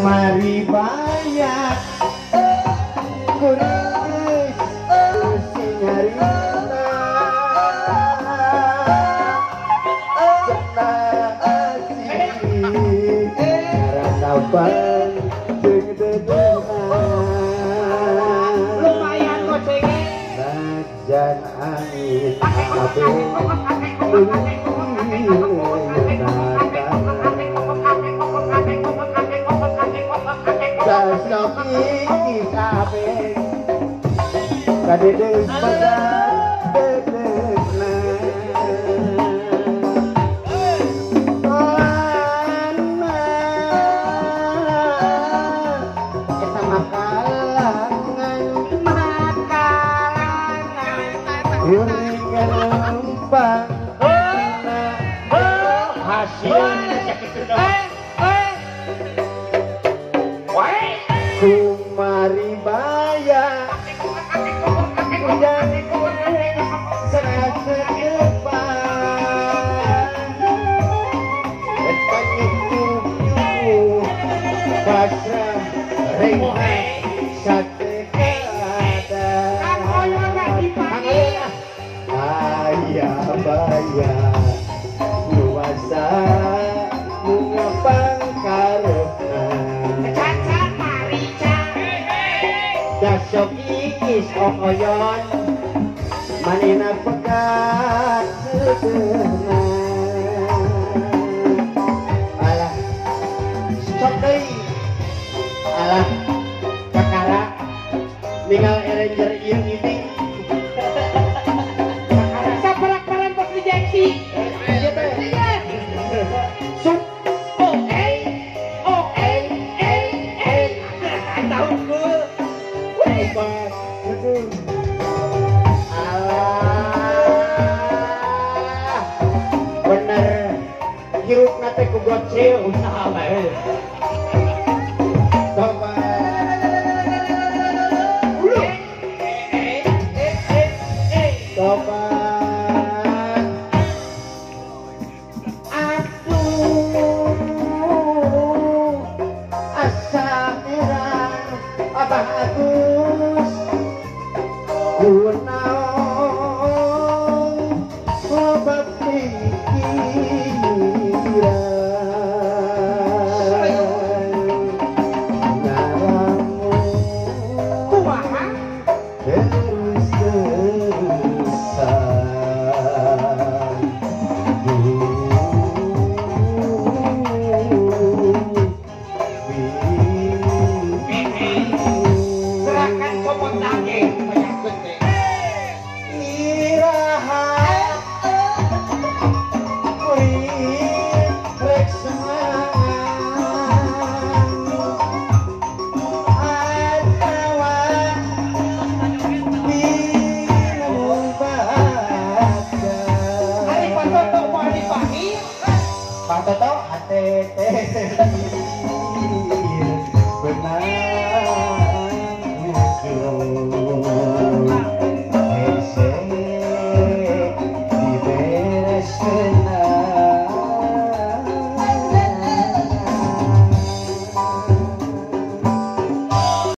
mari bayar kuris sinyarita senang asih karena bang jeung dedengan lumayan gocengnya najan angin abe Sasoki kabeh kadedes pada dedesna Olana kita makalangan uringan lempang hasil kumari bayar hujan serasa depan bertanya tubuh pasrah ringan sate ada ayah bayar luasa bunga pangkarepan dasok ikis okoyon manena pekat sedengan alah sok deui alah kakara ninggal ranger ieu ini kakara saperak-peran pos dijeksi ieu teh sup tahu gue alah bener hirup nate ku gocil usaha bae coba coba aduh asa merah abah Agus kunaon obat pikiran naramu kumaha terus-terusan